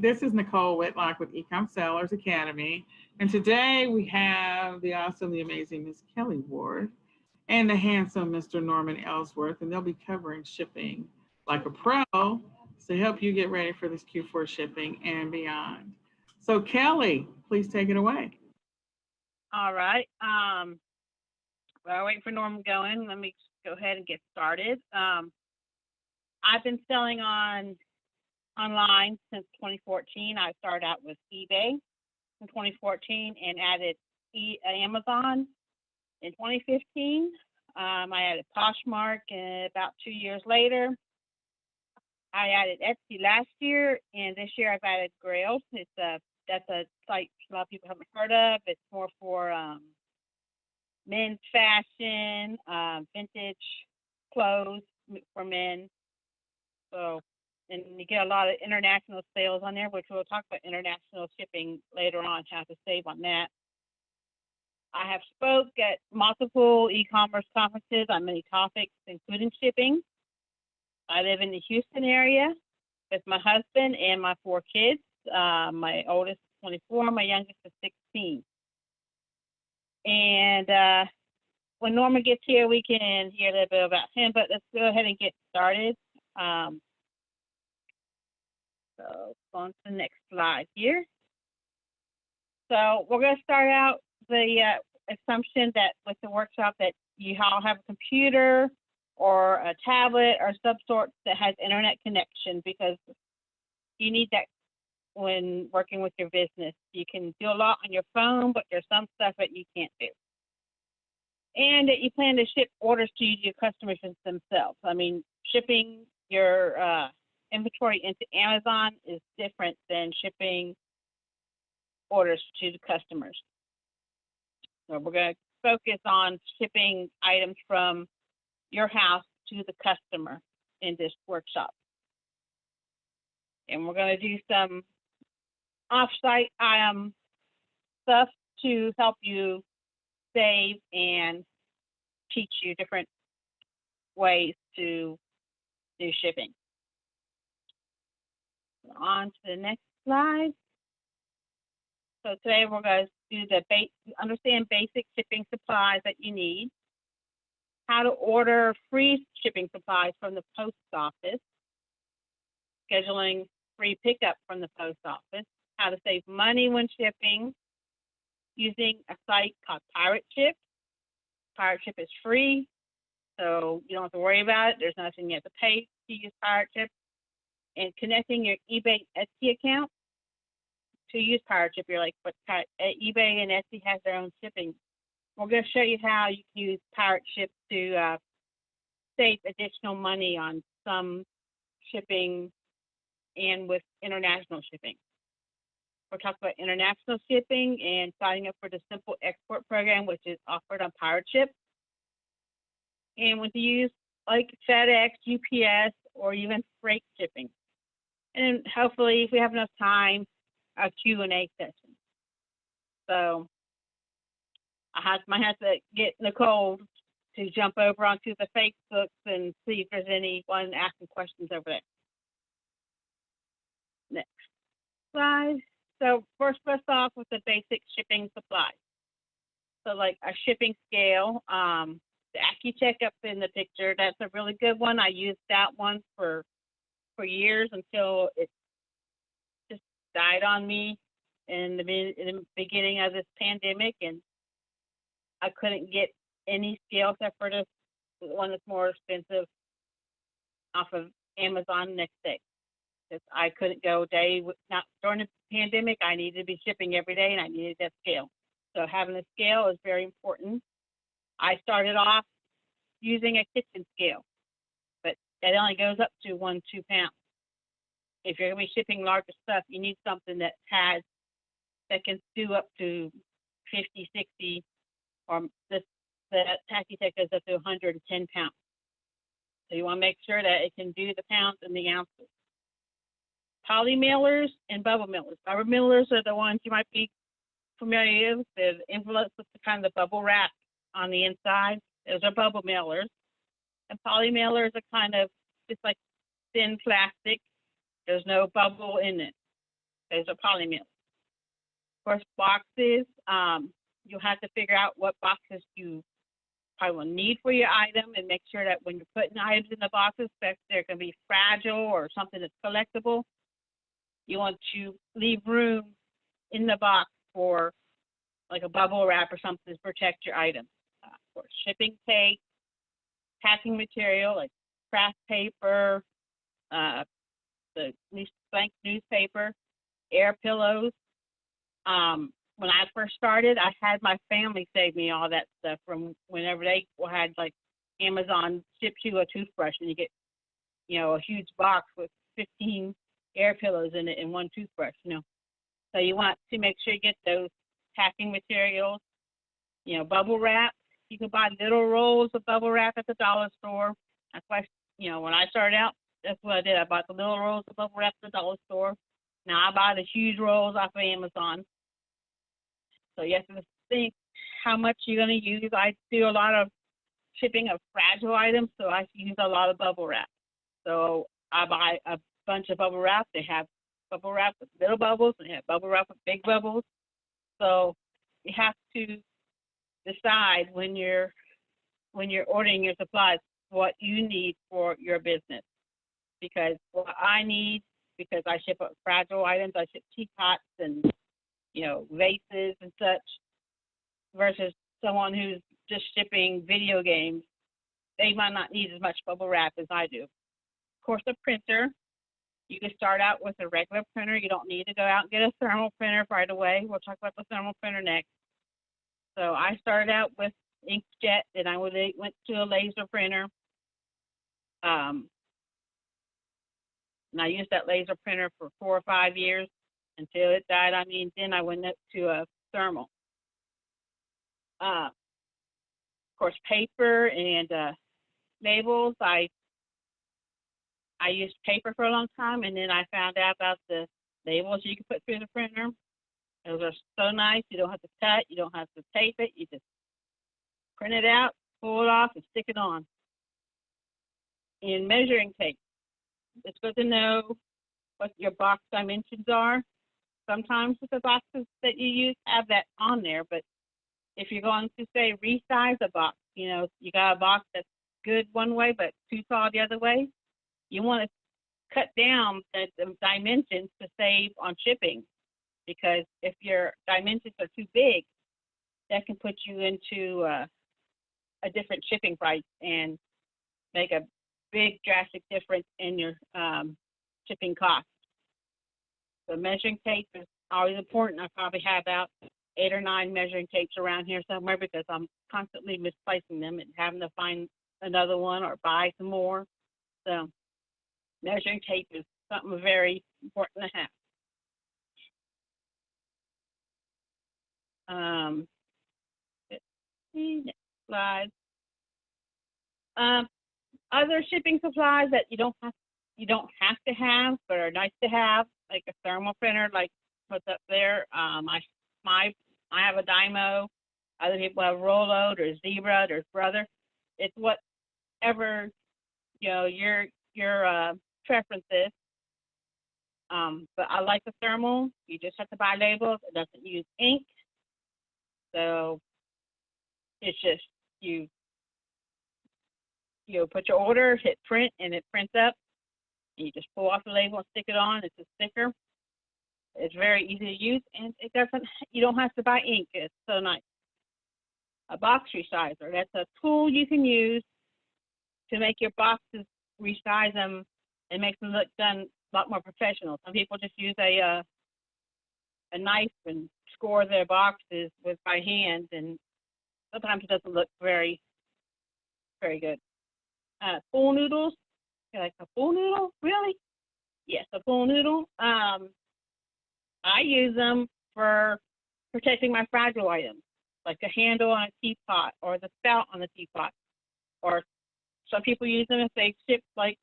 This is Nicole Whitlock with eCom Sellers Academy. And today we have the awesome, the amazing Miss Kelly Ward and the handsome Mr. Norman Ellsworth. And they'll be covering shipping like a pro to help you get ready for this Q4 shipping and beyond. So Kelly, please take it away. All right. While we're waiting for Norman going, let me go ahead and get started. I've been selling online since 2014. I started out with eBay in 2014 and added Amazon in 2015. I added Poshmark about 2 years later. I added Etsy last year, and this year I've added Grails. That's a site a lot of people haven't heard of. It's more for men's fashion, vintage clothes for men. So, and you get a lot of international sales on there, which we'll talk about international shipping later on, how to save on that. I have spoke at multiple e-commerce conferences on many topics, including shipping. I live in the Houston area with my husband and my 4 kids. My oldest is 24, my youngest is 16. And when Norman gets here, we can hear a little bit about him, but let's go ahead and get started. So on to the next slide here. So we're going to start out the assumption that with the workshop that you all have a computer or a tablet or some sort that has internet connection, because you need that when working with your business. You can do a lot on your phone, but there's some stuff that you can't do. And that you plan to ship orders to your customers themselves. I mean, shipping your inventory into Amazon is different than shipping orders to the customers. So we're going to focus on shipping items from your house to the customer in this workshop. And we're going to do some off-site stuff to help you save and teach you different ways to do shipping. On to the next slide. So today we're going to do understand basic shipping supplies that you need, how to order free shipping supplies from the post office, scheduling free pickup from the post office, how to save money when shipping using a site called Pirate Ship. Pirate Ship is free, so you don't have to worry about it. There's nothing you have to pay to use Pirate Ship. And connecting your eBay Etsy account to use Pirate Ship. You're like, but eBay and Etsy has their own shipping. We're going to show you how you can use Pirate Ship to save additional money on some shipping and with international shipping. We'll talk about international shipping and signing up for the Simple Export program, which is offered on Pirate Ship. And with use like FedEx, UPS, or even freight shipping. And hopefully, if we have enough time, a Q&A session. So I might have to get Nicole to jump over onto the Facebooks and see if there's anyone asking questions over there. Next slide. So first, let's off with the basic shipping supplies. So like a shipping scale, the AccuCheck up in the picture, that's a really good one. I used that one for years until it just died on me in the beginning of this pandemic, and I couldn't get any scale except for this one that's more expensive off of Amazon next day. Because I couldn't go a day not during the pandemic. I needed to be shipping every day, and I needed that scale. So having a scale is very important. I started off using a kitchen scale, but that only goes up to 1-2 pounds. If you're going to be shipping larger stuff, you need something that can do up to 50, 60, or that AccuCheck goes up to 110 pounds. So you want to make sure that it can do the pounds and the ounces. Poly mailers and bubble mailers. Bubble mailers are the ones you might be familiar with. The envelopes with the kind of the bubble wrap on the inside. Those are bubble mailers. And poly mailers are kind of just like thin plastic. There's no bubble in it. Those are poly meals. Of course, boxes, you'll have to figure out what boxes you probably will need for your item and make sure that when you're putting items in the boxes, that they're going to be fragile or something that's collectible. You want to leave room in the box for like a bubble wrap or something to protect your item. For shipping tape, packing material like craft paper, the blank newspaper, air pillows. When I first started, I had my family save me all that stuff from whenever they had like Amazon ships you a toothbrush and you get, a huge box with 15 air pillows in it and one toothbrush. So you want to make sure you get those packing materials, bubble wrap. You can buy little rolls of bubble wrap at the dollar store. That's why, when I started out, that's what I did. I bought the little rolls of bubble wrap at the dollar store. Now I buy the huge rolls off of Amazon. So you have to think how much you're going to use. I do a lot of shipping of fragile items, so I use a lot of bubble wrap. So I buy a bunch of bubble wrap. They have bubble wrap with little bubbles and they have bubble wrap with big bubbles. So you have to decide when you're ordering your supplies what you need for your business. Because what I need, because I ship fragile items, I ship teapots and vases and such, versus someone who's just shipping video games, they might not need as much bubble wrap as I do. Of course, a printer, you can start out with a regular printer. You don't need to go out and get a thermal printer right away. We'll talk about the thermal printer next. So I started out with inkjet, and I went to a laser printer. And I used that laser printer for 4 or 5 years until it died. Then I went up to a thermal. Of course, paper and labels. I used paper for a long time, and then I found out about the labels you can put through the printer. Those are so nice. You don't have to cut. You don't have to tape it. You just print it out, pull it off, and stick it on. And measuring tape. It's good to know what your box dimensions are. Sometimes the boxes that you use have that on there, but if you're going to say resize a box, you got a box that's good one way but too tall the other way, you want to cut down the dimensions to save on shipping, because if your dimensions are too big, that can put you into a different shipping price and make a big drastic difference in your shipping costs. So measuring tape is always important. I probably have about 8 or 9 measuring tapes around here somewhere because I'm constantly misplacing them and having to find another one or buy some more. So measuring tape is something very important to have. Let's see, next slide. Other shipping supplies that you don't have to have but are nice to have, like a thermal printer, like what's up there. I have a Dymo. Other people have Rollo. There's Zebra. There's Brother. It's whatever your preference is. But I like the thermal. You just have to buy labels. It doesn't use ink, so it's just you put your order, hit print, and it prints up. You just pull off the label and stick it on. It's a sticker. It's very easy to use, and you don't have to buy ink. It's so nice. A box resizer. That's a tool you can use to make your boxes, resize them, and make them look done a lot more professional. Some people just use a knife and score their boxes by hand, and sometimes it doesn't look very, very good. Pool noodles. You're like, a pool noodle? Really? Yes, a pool noodle. I use them for protecting my fragile items, like the handle on a teapot or the spout on the teapot. Or some people use them if they ship like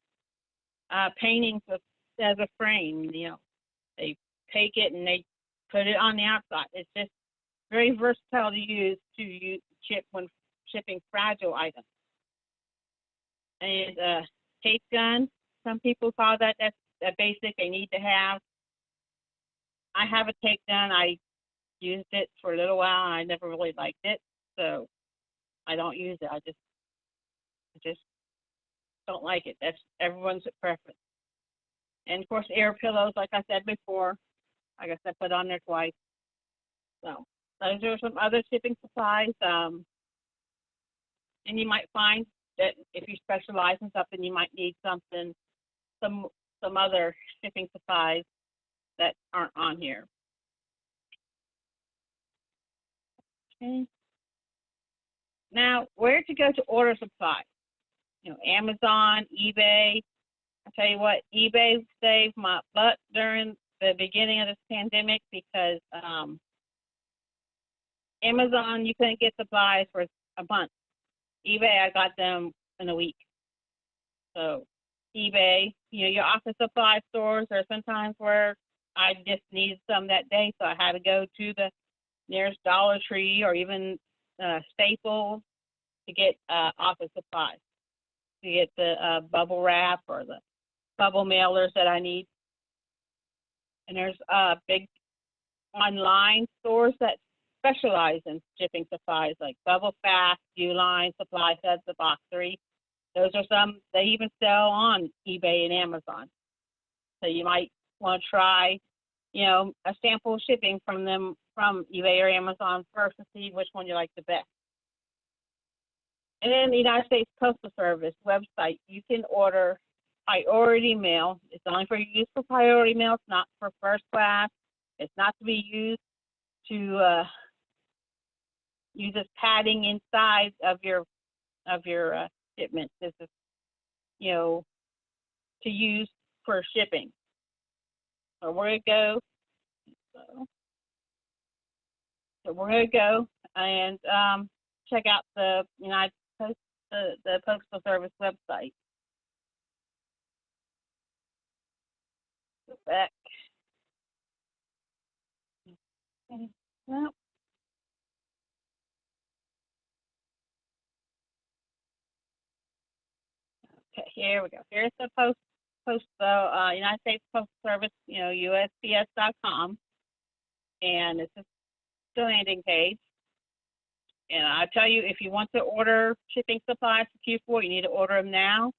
paintings as a frame. They take it and they put it on the outside. It's just very versatile to use ship when shipping fragile items. And tape gun. Some people call that's a basic they need to have. I have a tape gun. I used it for a little while and I never really liked it. So I don't use it. I just don't like it. That's everyone's preference. And of course, air pillows, like I said before, I guess I put on there twice. So those are some other shipping supplies. And you might find that if you specialize in something, you might need something, some some other shipping supplies that aren't on here. Okay. Now, where to go to order supplies? Amazon, eBay. I tell you what, eBay saved my butt during the beginning of this pandemic because Amazon, you couldn't get supplies for a month. eBay, I got them in a week. So eBay, your office supply stores, there are sometimes where I just needed some that day, so I had to go to the nearest Dollar Tree or even Staples to get office supplies, to get the bubble wrap or the bubble mailers that I need. And there's big online stores that specialize in shipping supplies like Bubble Fast, Uline, Supply Sets, the Box 3. Those are some they even sell on eBay and Amazon. So you might want to try, a sample shipping from them from eBay or Amazon first to see which one you like the best. And then the United States Postal Service website, you can order priority mail. It's only for use for priority mail. It's not for first class. It's not to be used to use as padding inside of your shipment. This is, to use for shipping. So we're gonna go. So we're gonna go and check out the United Post, the Postal Service website. Go back. Well, okay, here we go. Here's the United States Postal Service, USPS.com, and it's a landing page. And I tell you, if you want to order shipping supplies for Q4, you need to order them now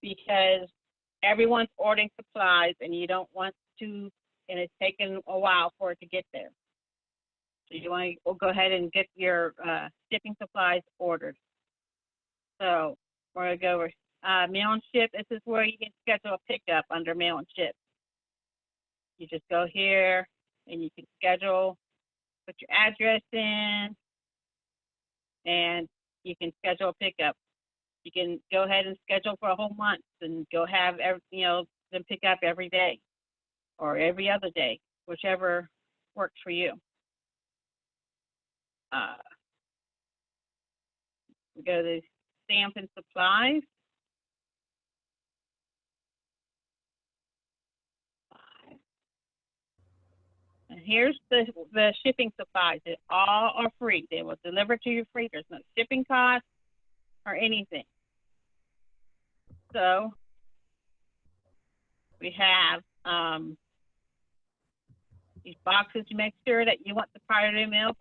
because everyone's ordering supplies, and you don't want to, and it's taken a while for it to get there. So you want to go ahead and get your shipping supplies ordered. So we're going to go over mail and ship. This is where you can schedule a pickup under mail and ship. You just go here and you can schedule, put your address in, and you can schedule a pickup. You can go ahead and schedule for a whole month and go have them pick up every day or every other day, whichever works for you. We go to stamp and supplies. And here's the shipping supplies. They all are free. They will deliver to you free. There's no shipping cost or anything. So we have these boxes. You make sure that you want the priority mail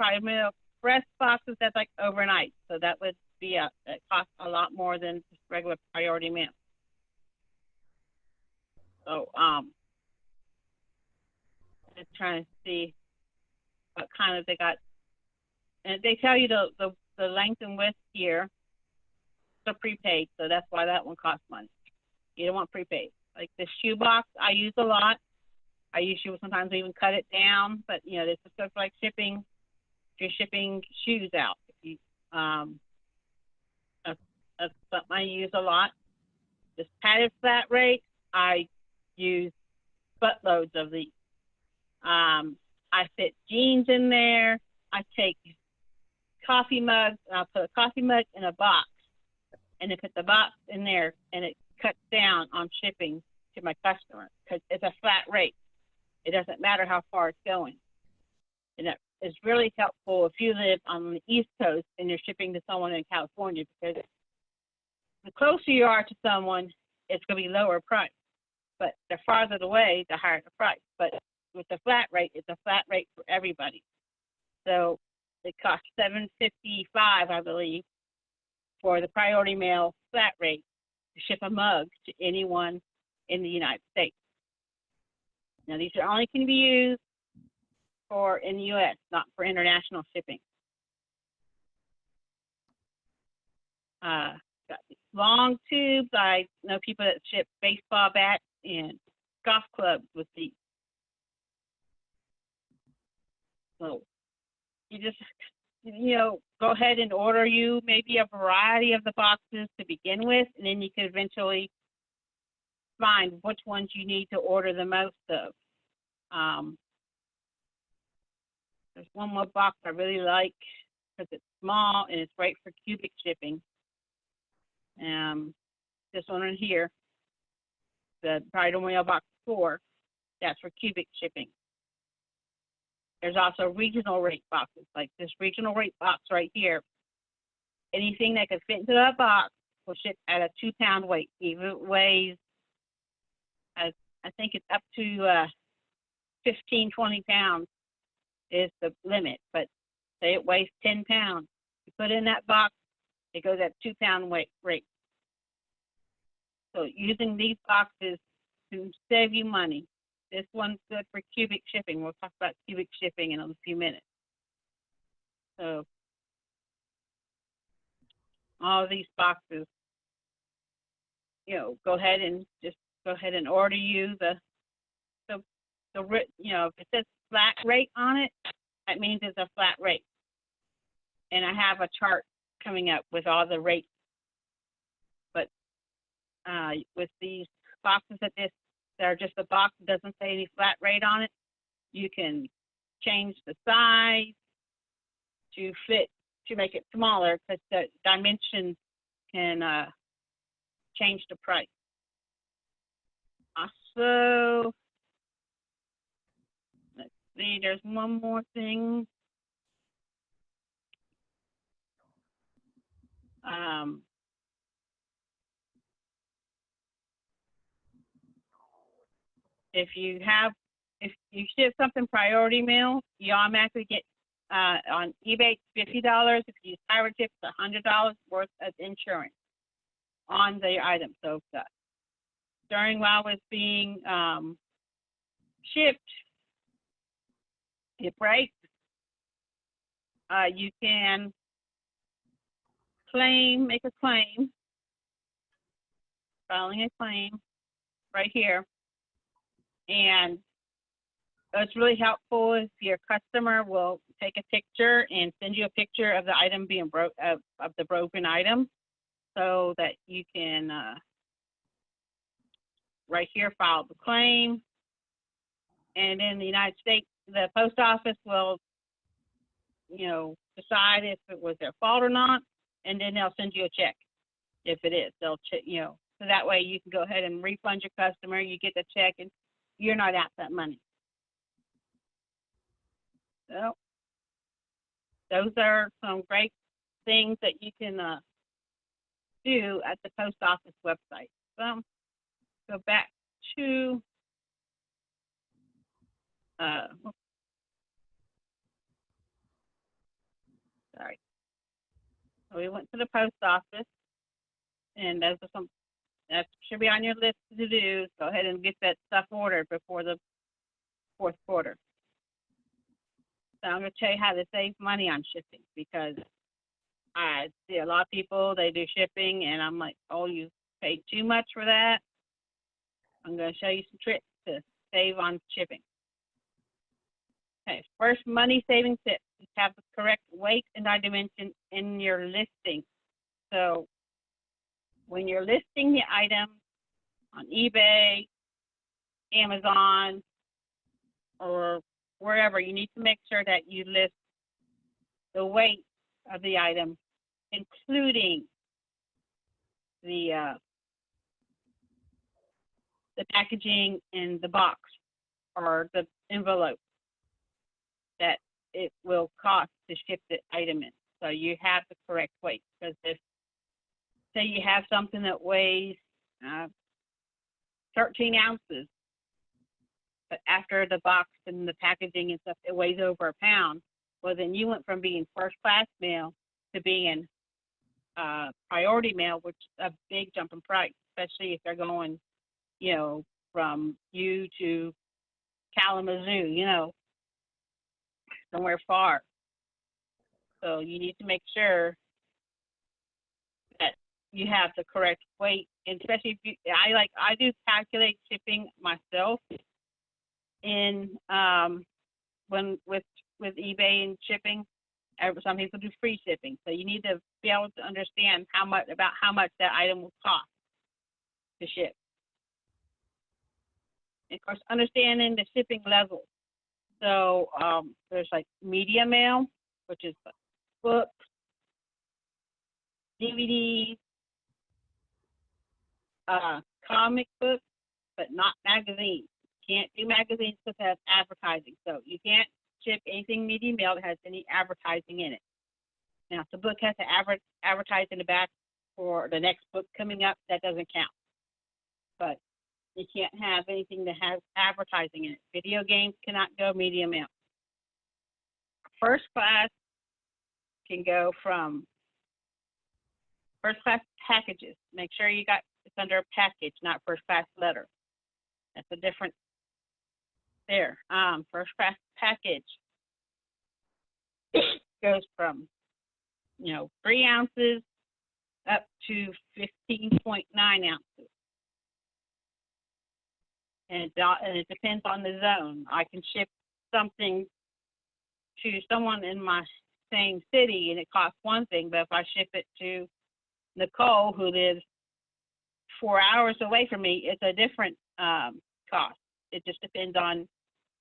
express boxes. That's like overnight. So that would be it costs a lot more than just regular priority mail. So just trying to see what kind of they got, and they tell you the length and width here. The prepaid, so that's why that one costs money. You don't want prepaid. Like the shoe box, I use a lot. I usually sometimes even cut it down, but this is stuff like shipping. If you're shipping shoes out, that's something I use a lot. This padded flat rate, I use buttloads of these. I fit jeans in there. I take coffee mugs, and I'll put a coffee mug in a box, and then put the box in there, and it cuts down on shipping to my customer because it's a flat rate. It doesn't matter how far it's going. And it's really helpful if you live on the East Coast and you're shipping to someone in California, because the closer you are to someone, it's going to be lower price. But the farther away, the higher the price. But with the flat rate, it's a flat rate for everybody. So it costs $7.55, I believe, for the priority mail flat rate to ship a mug to anyone in the United States. Now, these are only can be used for in the U.S., not for international shipping. Got these long tubes. I know people that ship baseball bats and golf clubs with these. So you just, go ahead and order you maybe a variety of the boxes to begin with, and then you can eventually find which ones you need to order the most of. There's one more box I really like because it's small and it's great for cubic shipping. This one in here, the Priority Mail Box 4, that's for cubic shipping. There's also regional rate boxes, like this regional rate box right here. Anything that can fit into that box will ship at a 2-pound weight. Even if it weighs, I think it's up to 15, 20 pounds is the limit. But say it weighs 10 pounds. You put it in that box, it goes at 2-pound weight rate. So using these boxes to save you money. This one's good for cubic shipping. We'll talk about cubic shipping in a few minutes. So all of these boxes, go ahead and order you the if it says flat rate on it, that means it's a flat rate. And I have a chart coming up with all the rates. But with these boxes that are just a box that doesn't say any flat rate on it, you can change the size to make it smaller, because the dimensions can change the price. Also, let's see, there's one more thing. If you ship something priority mail, you automatically get on eBay it's $50. If you use Pirate Tip, it's $100 worth of insurance on the item. So during while it's being shipped, it breaks. You can make a claim, filing a claim right here. And it's really helpful if your customer will take a picture and send you a picture of the item being of the broken item, so that you can right here file the claim. And in the United States, the post office will, decide if it was their fault or not, and then they'll send you a check. If it is, they'll check, so that way you can go ahead and refund your customer. You get the check, and you're not out that money. So those are some great things that you can do at the post office website. So go back to sorry. So we went to the post office, and those are some that should be on your list to do. Go ahead and get that stuff ordered before the fourth quarter. So I'm going to tell you how to save money on shipping, because I see a lot of people, they do shipping, and I'm like, oh, you paid too much for that. I'm going to show you some tricks to save on shipping. Okay, first money-saving tip is have the correct weight and dimension in your listing. So when you're listing the item on eBay, Amazon, or wherever, you need to make sure that you list the weight of the item, including the packaging in the box or the envelope that it will cost to ship the item in. So you have the correct weight, because if, say you have something that weighs 13 ounces, but after the box and the packaging and stuff, it weighs over a pound. Well, then you went from being first class mail to being priority mail, which is a big jump in price, especially if they're going, you know, from you to Kalamazoo, you know, somewhere far. So you need to make sure that you have the correct weight, and especially if you, I do calculate shipping myself in when with eBay and shipping. Some people do free shipping, so you need to be able to understand how much that item will cost to ship. And of course, understanding the shipping level. So there's like media mail, which is books, DVDs, comic books, but not magazines. Can't do magazines because it has advertising. So you can't ship anything media mail that has any advertising in it. Now, if the book has to advertise in the back for the next book coming up, that doesn't count. But you can't have anything that has advertising in it. Video games cannot go media mail. First class can go from first class packages. Make sure you got it's under a package, not first class letter. That's a difference there. First class package goes from 3 ounces up to 15.9 ounces. And it depends on the zone. I can ship something to someone in my same city and it costs one thing, but if I ship it to Nicole, who lives 4 hours away from me, it's a different cost. It just depends on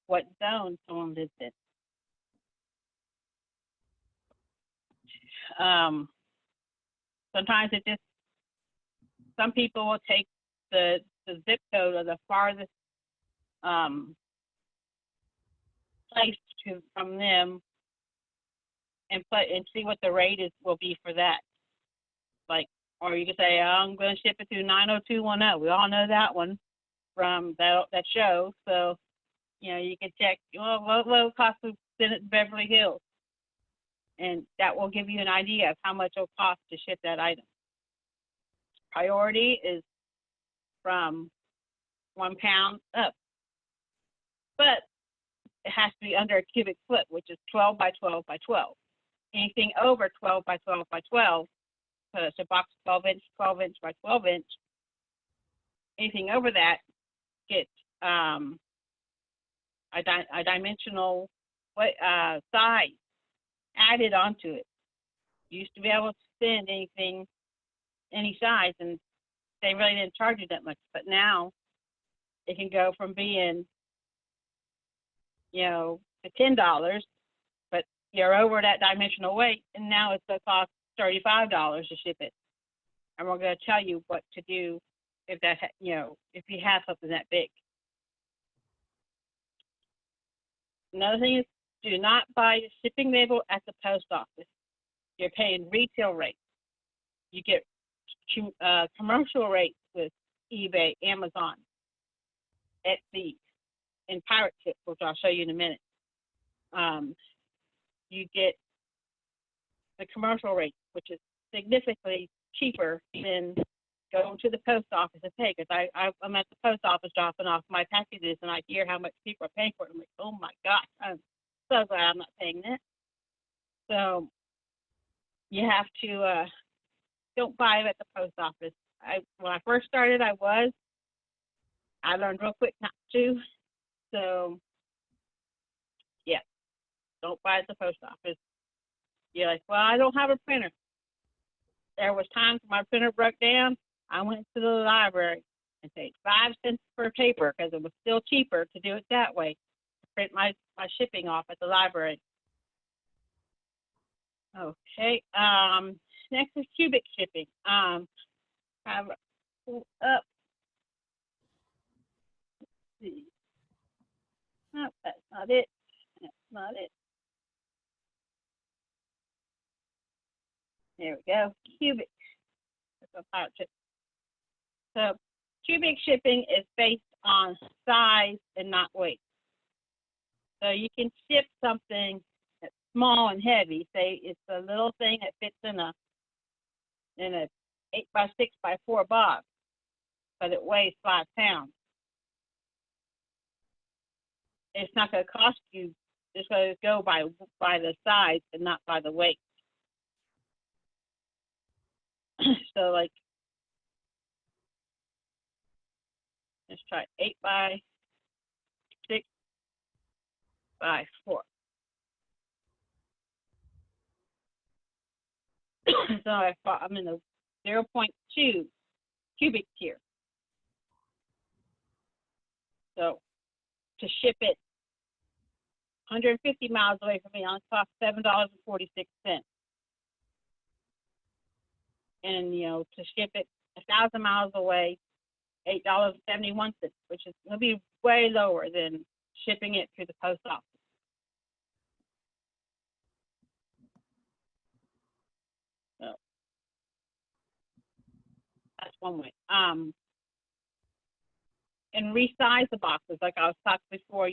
what zone someone lives in. Sometimes some people will take the zip code of the farthest place from them and see what the rate will be for that. Or you can say, I'm going to ship it to 90210. We all know that one from that show. So, you can check, what will it cost to send it to Beverly Hills? And that will give you an idea of how much it will cost to ship that item. Priority is from 1 pound up. But it has to be under a cubic foot, which is 12 by 12 by 12. Anything over 12 by 12 by 12, so it's a box 12 inch by 12 inch, anything over that gets a dimensional size added onto it. You used to be able to send any size, and they really didn't charge you that much. But now it can go from being, to $10, but you're over that dimensional weight, and now it's going to cost $35 to ship it. And we're going to tell you what to do if if you have something that big. Another thing is, do not buy a shipping label at the post office. You're paying retail rates. You get commercial rates with eBay, Amazon, Etsy, and Pirate Ship, which I'll show you in a minute. You get the commercial rate, which is significantly cheaper than going to the post office to pay. Because I'm at the post office dropping off my packages, and I hear how much people are paying for it. I'm like, oh my gosh, I'm so glad I'm not paying that. So you have to don't buy it at the post office. When I first started, I learned real quick not to. So yeah, don't buy at the post office. You're like, well, I don't have a printer. There was times my printer broke down. I went to the library and paid 5 cents per paper because it was still cheaper to do it that way, to print my shipping off at the library. Okay. Next is cubic shipping. Have it pulled up. Let's see. Nope, that's not it. That's not it. There we go. Cubic. So cubic shipping is based on size and not weight. So you can ship something that's small and heavy. Say it's a little thing that fits in a 8x6x4 box, but it weighs 5 pounds. It's not going to cost you. It's going to go by the size and not by the weight. So like, let's try 8x6x4. So I'm in the 0.2 cubic tier. So to ship it 150 miles away from me, it costs $7.46. And to ship it 1,000 miles away, $8.71, which is going to be way lower than shipping it through the post office. So that's one way. And resize the boxes, like I was talking before.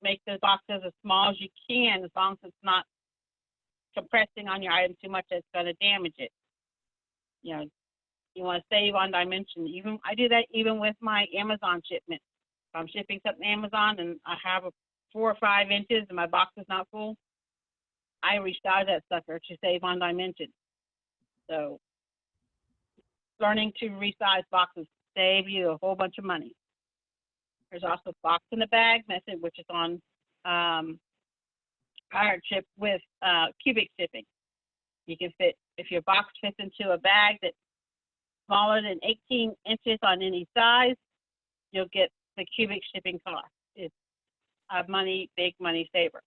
Make the boxes as small as you can, as long as it's not compressing on your item too much that's going to damage it. You want to save on dimension. Even I do that even with my Amazon shipment. If I'm shipping something to Amazon and I have a 4 or 5 inches and my box is not full, I resize that sucker to save on dimension. So learning to resize boxes save you a whole bunch of money. There's also box in the bag method, which is on Pirate Ship with cubic shipping. You can fit, if your box fits into a bag that's smaller than 18 inches on any size, you'll get the cubic shipping cost. It's a big money saver.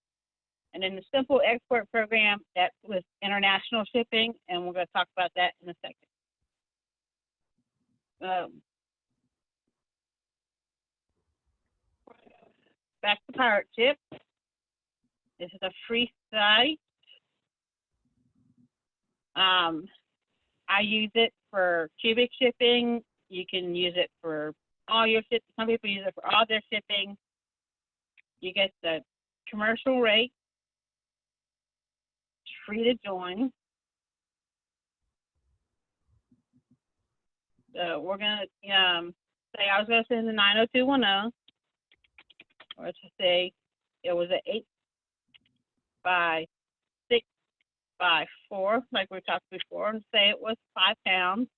And then the simple export program, that's with international shipping, and we're going to talk about that in a second. Back to Pirate Ship. This is a free site. I use it for cubic shipping. You can use it for all your shipping. Some people use it for all their shipping. You get the commercial rate. It's free to join. So we're going to say I was going to send the 90210, or to say it was an 8x6x4, like we talked before, and say it was 5 pounds.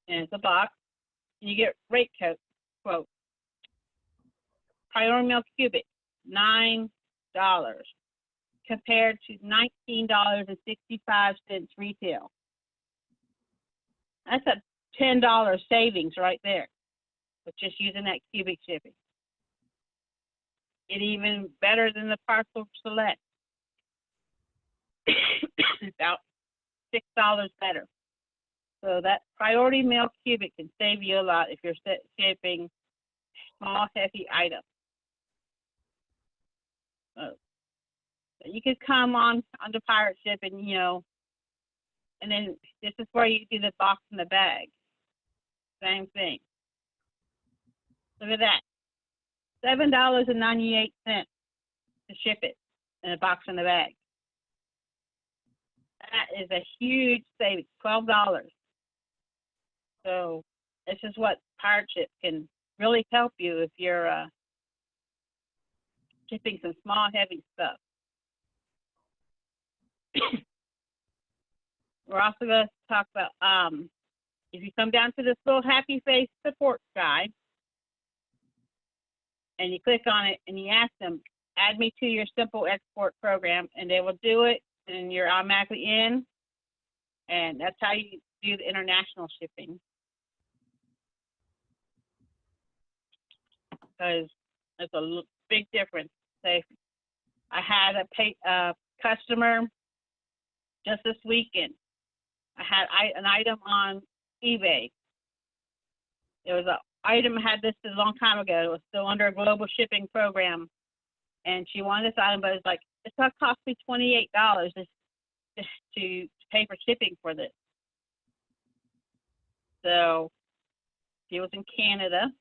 And it's a box. You get rate quote. Priority mail cubic, $9 compared to $19.65 retail. That's a $10 savings right there, with just using that cubic shipping. It's even better than the Parcel Select. About $6 better. So that priority mail cubic can save you a lot if you're shipping small, heavy items. So you could come onto Pirate Ship and and then this is where you do the box in the bag. Same thing. Look at that. $7.98 to ship it in a box in the bag. That is a huge savings, $12. So this is what Pirate Ship can really help you if you're shipping some small, heavy stuff. We're also going to talk about, if you come down to this little happy face support guide, and you click on it and you ask them, add me to your simple export program, and they will do it, and you're automatically in. And that's how you do the international shipping. Because there's a big difference. Say, I had a customer just this weekend. I had an item on eBay. It was an item, I had this a long time ago. It was still under a global shipping program. And she wanted this item, but it's like, it's going to cost me $28 just to pay for shipping for this. So she was in Canada.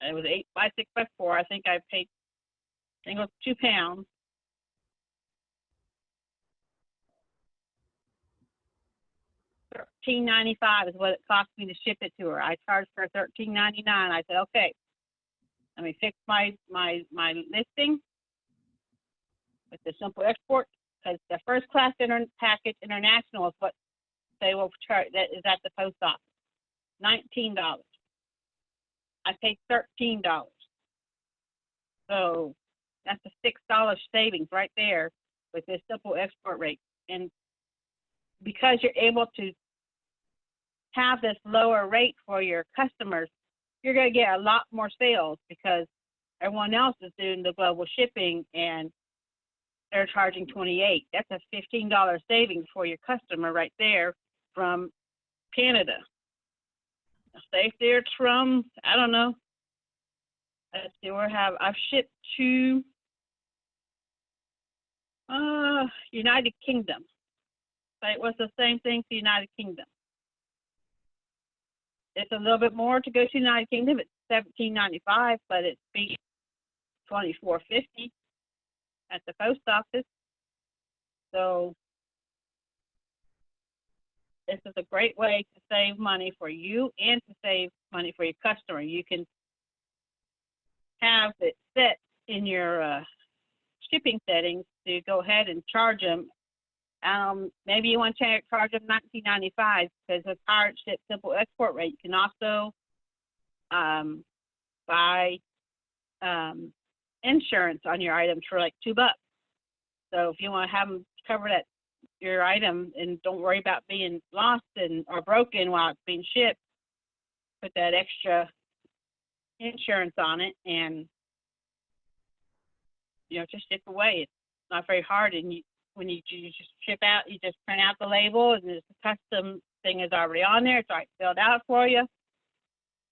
It was 8 by 6 by 4. I think I paid, I think it was £2. $13.95 is what it cost me to ship it to her. I charged her $13.99. I said, okay, let me fix my listing with the simple export, because the first class package international is what they will charge. That is at the post office. $19. I paid $13. So that's a $6 savings right there with this simple export rate. And because you're able to have this lower rate for your customers, you're going to get a lot more sales because everyone else is doing the global shipping and they're charging $28. That's a $15 savings for your customer right there from Canada. Say if they're from, I don't know. Let's see, I've shipped to United Kingdom. But it was the same thing to United Kingdom. It's a little bit more to go to United Kingdom. It's $17.95, but it beats $24.50 at the post office. So this is a great way to save money for you and to save money for your customer. You can have it set in your shipping settings to go ahead and charge them. Maybe you want to charge them $19.95 because with Pirate Ship Simple Export Rate, you can also buy insurance on your items for like $2. So if you want to have them cover your item and don't worry about being lost or broken while it's being shipped, put that extra insurance on it and just ship away. It's not very hard, and when you just ship out, you just print out the label, and the custom thing is already on there. It's already filled out for you.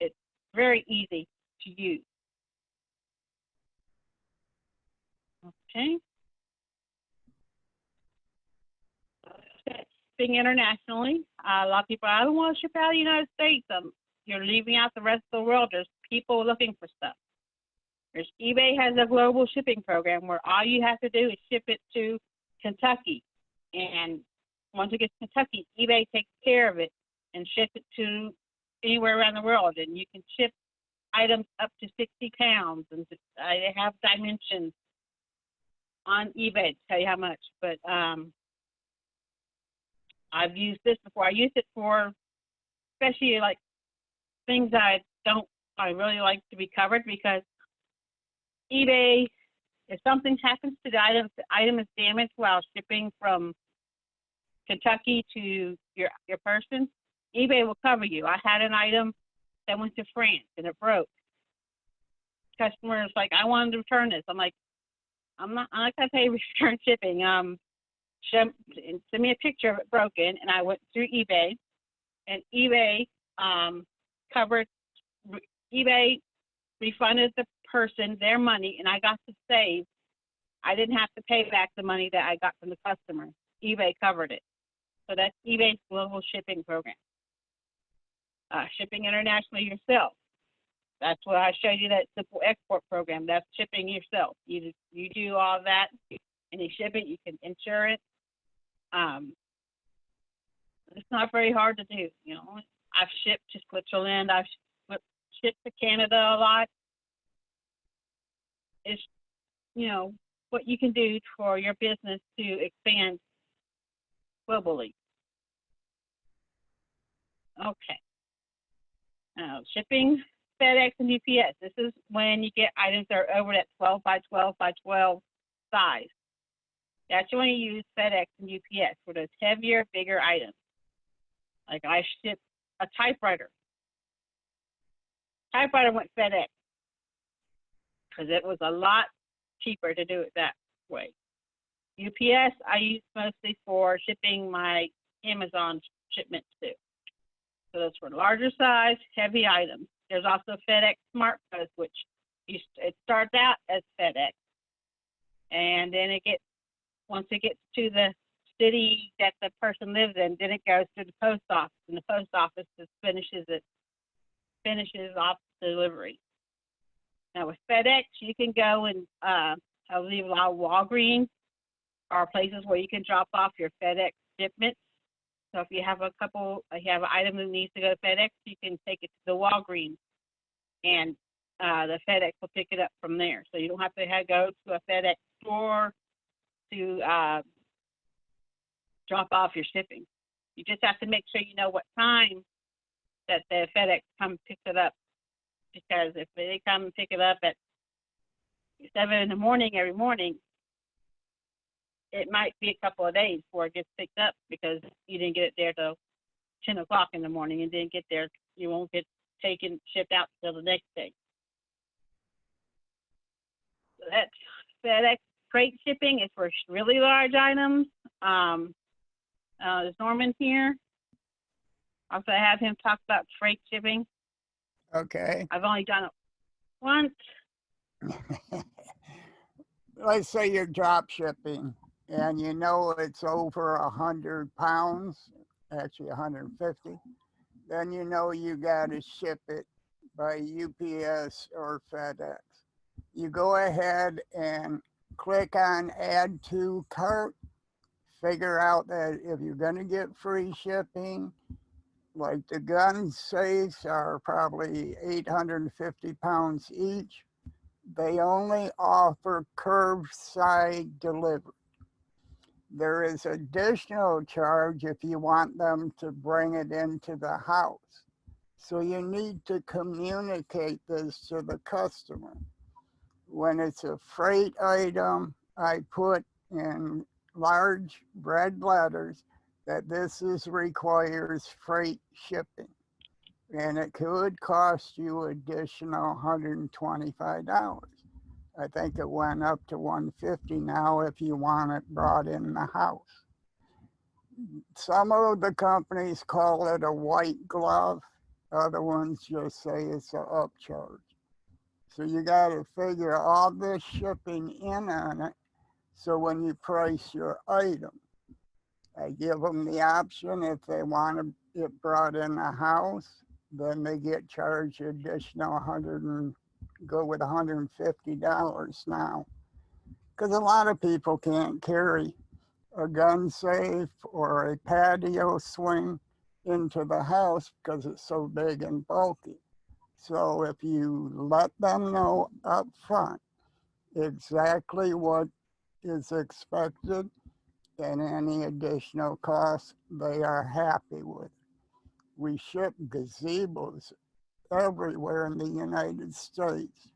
It's very easy to use. Okay. Shipping internationally. A lot of people, I don't want to ship out of the United States. You're leaving out the rest of the world. There's people looking for stuff. eBay has a global shipping program where all you have to do is ship it to Kentucky. And once it gets to Kentucky, eBay takes care of it and ship it to anywhere around the world. And you can ship items up to 60 pounds. And they have dimensions on eBay to tell you how much. But I've used this before. I used it for especially like things I really like to be covered, because eBay, if something happens to the item is damaged while shipping from Kentucky to your person, eBay will cover you. I had an item that went to France and it broke. Customer's like, I wanted to return this. I'm like, I'm not gonna pay return shipping. Send me a picture of it broken, and I went through eBay, and eBay eBay refunded the person their money, and I got to save. I didn't have to pay back the money that I got from the customer. eBay covered it. So that's eBay's global shipping program. Shipping internationally yourself. That's what I showed you, that simple export program. That's shipping yourself. You do all that, and you ship it. You can insure it. It's not very hard to do. I've shipped to Switzerland. I've shipped to Canada a lot. It's what you can do for your business to expand globally. Okay. Shipping, FedEx, and UPS. This is when you get items that are over that 12 by 12 by 12 size. That's when you use FedEx and UPS for those heavier, bigger items. Like I shipped a typewriter. Typewriter went FedEx because it was a lot cheaper to do it that way. UPS I use mostly for shipping my Amazon shipments to. So those for larger size, heavy items. There's also FedEx Smart Post, which it starts out as FedEx, and then once it gets to the city that the person lives in, then it goes to the post office, and the post office just finishes off the delivery. Now with FedEx, you can go and I believe a lot of Walgreens are places where you can drop off your FedEx shipments. So if you have an item that needs to go to FedEx, you can take it to the Walgreens, and the FedEx will pick it up from there. So you don't have to go to a FedEx store to drop off your shipping. You just have to make sure you know what time that the FedEx come pick it up, because if they come and pick it up at 7 in the morning every morning, it might be a couple of days before it gets picked up because you didn't get it there till 10 o'clock in the morning and didn't get there. You won't get shipped out till the next day. So that's FedEx freight shipping is for really large items. Is Norman here? Also, I have him talk about freight shipping. Okay. I've only done it once. Let's say you're drop shipping and you know it's over 100 pounds, actually 150, then you know you got to ship it by UPS or FedEx. You go ahead and click on add to cart, figure out that if you're going to get free shipping, like the gun safes are probably 850 pounds each. They only offer curbside delivery. There is additional charge if you want them to bring it into the house. So you need to communicate this to the customer. When it's a freight item, I put in large red letters that this requires freight shipping. And it could cost you additional $125. I think it went up to $150 now if you want it brought in the house. Some of the companies call it a white glove. Other ones just say it's an upcharge. So you got to figure all this shipping in on it. So when you price your item, I give them the option if they want it brought in the house, then they get charged additional go with $150 now. Because a lot of people can't carry a gun safe or a patio swing into the house because it's so big and bulky. So if you let them know up front exactly what is expected and any additional costs, they are happy with it. We ship gazebos everywhere in the United States.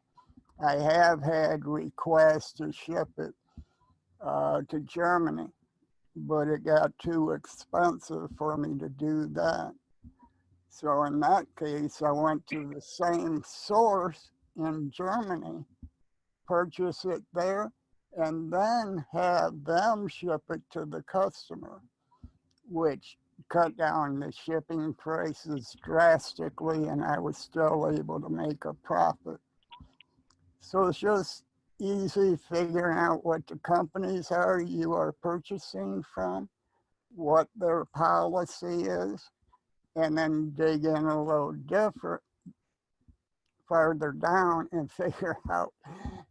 I have had requests to ship it to Germany, but it got too expensive for me to do that. So in that case, I went to the same source in Germany, purchase it there, and then have them ship it to the customer, which cut down the shipping prices drastically, and I was still able to make a profit. So it's just easy figuring out what the companies are you are purchasing from, what their policy is, and then dig in a little different farther down and figure out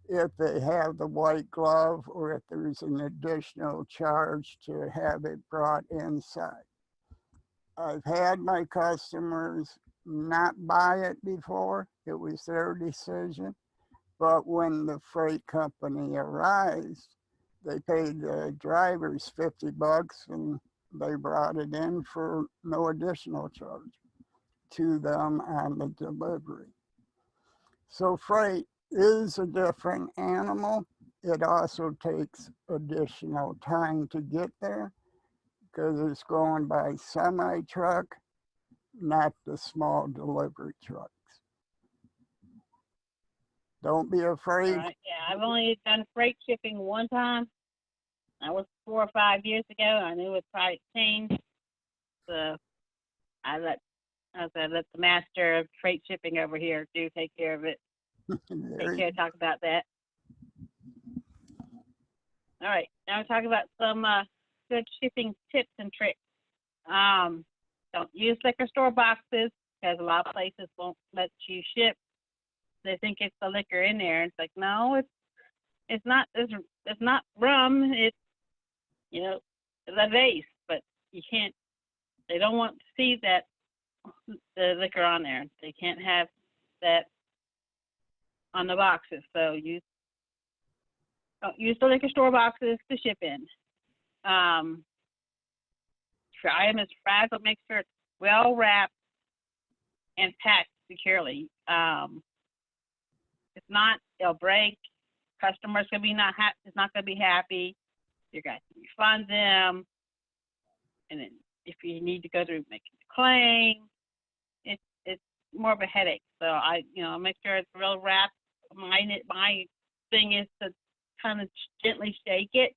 if they have the white glove or if there's an additional charge to have it brought inside. I've had my customers not buy it before. It was their decision. But when the freight company arrived, they paid the drivers $50 and they brought it in for no additional charge to them on the delivery. So freight is a different animal. It also takes additional time to get there because it's going by semi-truck, not the small delivery trucks. Don't be afraid. All right. Yeah, I've only done freight shipping one time. That was 4 or 5 years ago. I knew it would probably change. So I let the master of freight shipping over here take care of it. Talk about that. All right. Now we're talking about some good shipping tips and tricks. Don't use liquor store boxes because a lot of places won't let you ship they think it's the liquor in there. It's like, no, it's not. It's not rum. It's, you know, the vase, but you can't. They don't want to see that the liquor on there. They can't have that on the boxes. So don't use the liquor store boxes to ship in. If your item is fragile, make sure it's well wrapped and packed securely. If not, it'll break. Customers gonna be is not gonna be happy. You're going to refund them, and then if you need to go through making a claim, it's more of a headache. So I make sure it's real wrapped. My thing is to kind of gently shake it,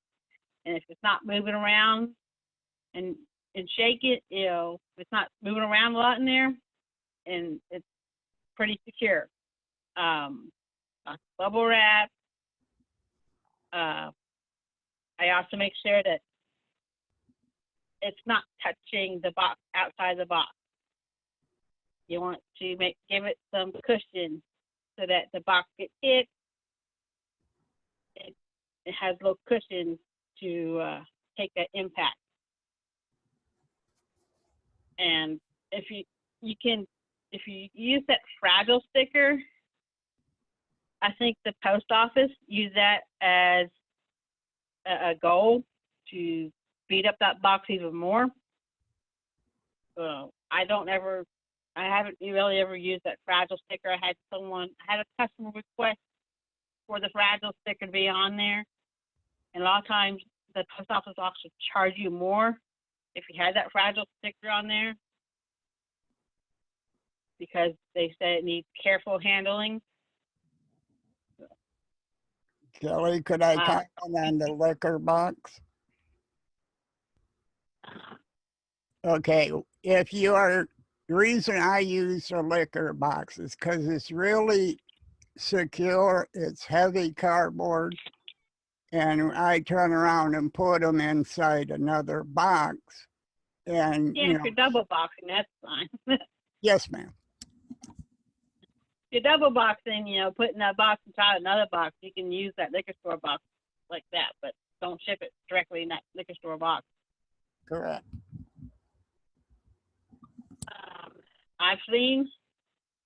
and if it's not moving around, and shake it, if it's not moving around a lot in there, and it's pretty secure. Bubble wrap. I also make sure that it's not touching the box outside the box. You want to give it some cushion so that the box gets hit. It has a little cushion to take that impact. And if you use that fragile sticker, I think the post office use that as a goal to speed up that box even more. So I haven't really ever used that fragile sticker. I had a customer request for the fragile sticker to be on there, and a lot of times the post office will actually charge you more if you had that fragile sticker on there, because they say it needs careful handling. Kelly, could I comment on the liquor box? Okay, the reason I use a liquor box is because it's really secure, it's heavy cardboard, and I turn around and put them inside another box. And if you're double boxing, that's fine. Yes, ma'am. You're double boxing, putting that box inside another box, you can use that liquor store box like that, but don't ship it directly in that liquor store box. Correct. I've seen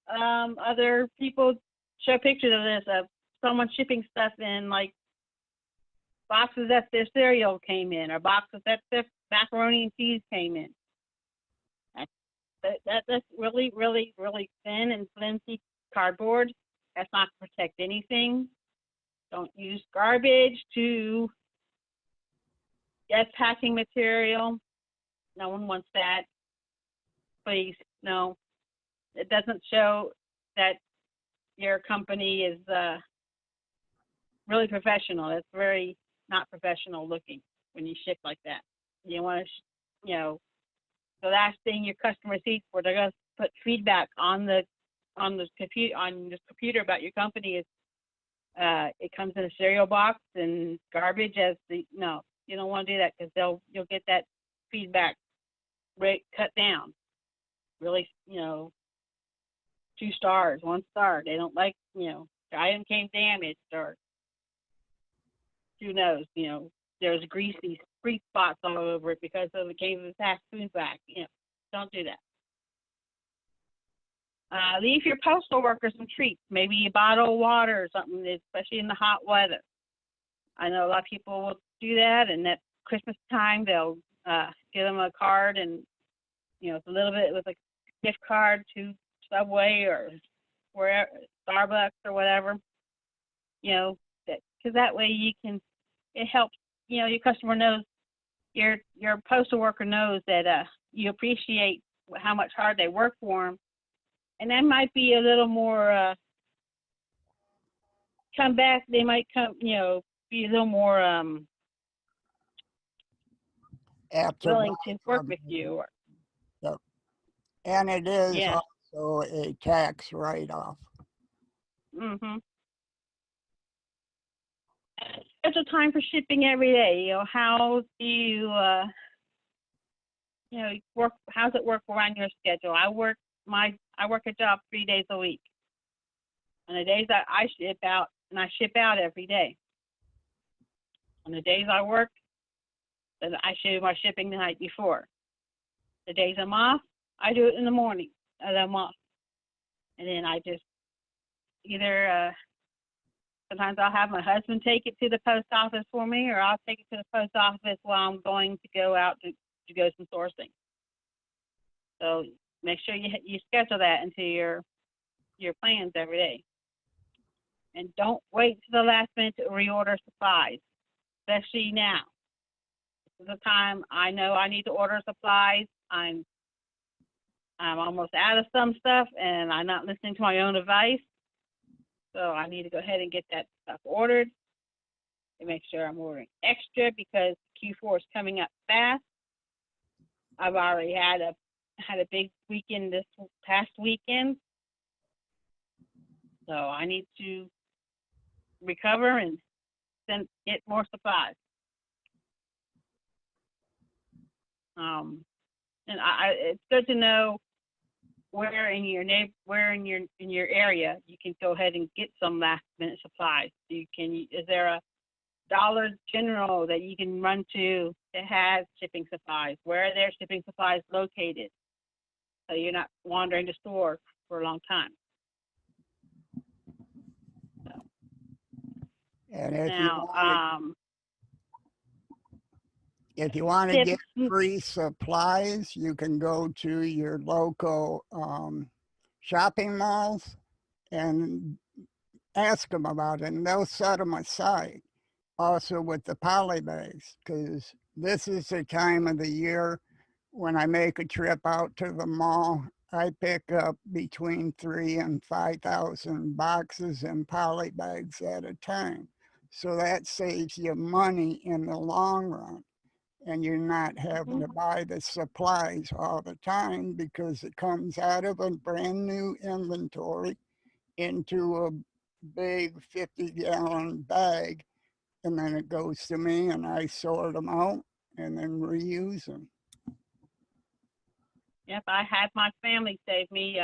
other people show pictures of this, of someone shipping stuff in like boxes that their cereal came in, or boxes that their macaroni and cheese came in. That's really, really, really thin and flimsy cardboard. That's not to protect anything. Don't use garbage to get packing material. No one wants that. Please, no. It doesn't show that your company is really professional. It's very not professional looking when you ship like that. You want to, the last thing your customer sees, where they're going to put feedback on the computer about your company is it comes in a cereal box and garbage no, you don't want to do that, because you'll get that feedback rate cut down. Really, 2 stars, 1 star. They don't like, the item came damaged, or who knows, there's grease spots all over it because of the came in fast food bag. Don't do that. Leave your postal workers some treats, maybe a bottle of water or something, especially in the hot weather. I know a lot of people will do that, and at Christmas time they'll give them a card, and it's a little bit with a gift card to Subway or wherever, Starbucks or whatever. Because that way it helps. Your customer knows, your postal worker knows that you appreciate how much hard they work for them. And that might be a little more come back. They might be a little more willing to work with you. Yep. And it is also a tax write-off. Mm-hmm. Schedule time for shipping every day. How do you work? How's it work around your schedule? I work a job 3 days a week. On the days that I ship out, and I ship out every day. On the days I work, then I do my shipping the night before. The days I'm off, I do it in the morning as I'm off. And then I just either, sometimes I'll have my husband take it to the post office for me, or I'll take it to the post office while I'm going to go out to go some sourcing. So make sure you schedule that into your plans every day. And don't wait to the last minute to reorder supplies, especially now. This is the time I know I need to order supplies. I'm almost out of some stuff, and I'm not listening to my own advice. So I need to go ahead and get that stuff ordered and make sure I'm ordering extra because Q4 is coming up fast. I've already had a big weekend this past weekend, so I need to recover and then get more supplies. And it's good to know where in your area you can go ahead and get some last minute supplies. Is there a Dollar General that you can run to that has shipping supplies? Where are their shipping supplies located? So you're not wandering the store for a long time. And if Now, you want to get free supplies, you can go to your local shopping malls and ask them about it, and they'll set them aside. Also with the poly bags, because this is the time of the year when I make a trip out to the mall, I pick up between 3,000 and 5,000 boxes in poly bags at a time. So that saves you money in the long run. And you're not having to buy the supplies all the time because it comes out of a brand new inventory into a big 50-gallon bag. And then it goes to me and I sort them out and then reuse them. Yep, I had my family save me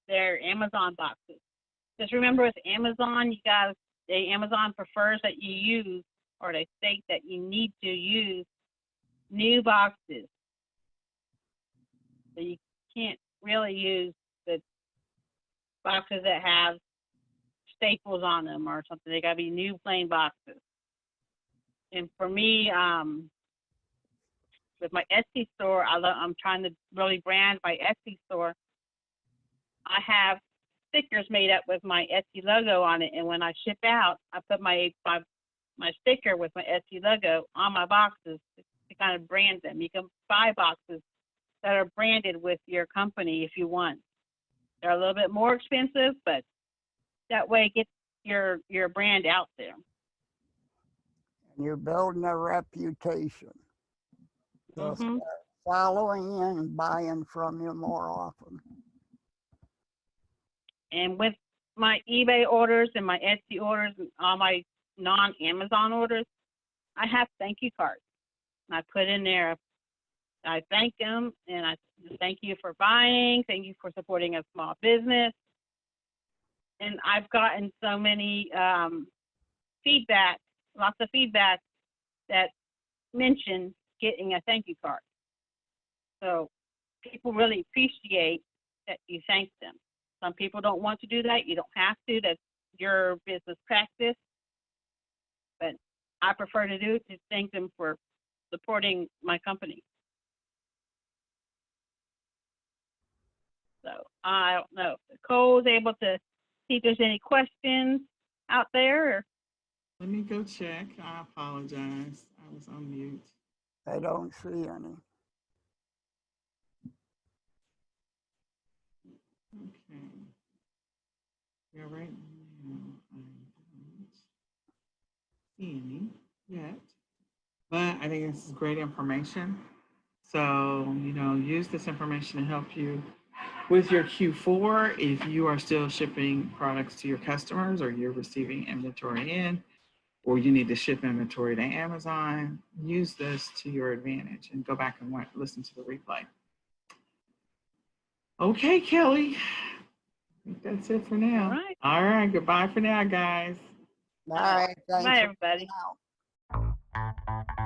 their Amazon boxes. Just remember with Amazon, Amazon prefers that you use, or they state that you need to use new boxes. So you can't really use the boxes that have staples on them or something. They gotta be new plain boxes. And for me, with my Etsy store, I'm trying to really brand my Etsy store. I have stickers made up with my Etsy logo on it, and when I ship out, I put my sticker with my Etsy logo on my boxes to kind of brand them. You can buy boxes that are branded with your company if you want. They're a little bit more expensive, but that way it gets your brand out there. You're building a reputation. They'll start following you and buying from you more often. And with my eBay orders and my Etsy orders and all my non-Amazon orders, I have thank you cards. I put in there, I thank them, and I thank you for buying, thank you for supporting a small business. And I've gotten so many lots of feedback that mention getting a thank you card. So people really appreciate that you thank them. Some people don't want to do that. You don't have to. That's your business practice. But I prefer to do it to thank them for supporting my company. So I don't know if Nicole's able to see if there's any questions out there. Let me go check. I apologize. I was on mute. I don't see any. Okay. Yeah, right now I don't see any yet. But I think this is great information. So, use this information to help you with your Q4 if you are still shipping products to your customers or you're receiving inventory in, or you need to ship inventory to Amazon. Use this to your advantage and go back and listen to the replay. Okay, Kelly, think that's it for All now. right. All right. Goodbye for now, guys. All right, thanks Bye, for everybody. coming out.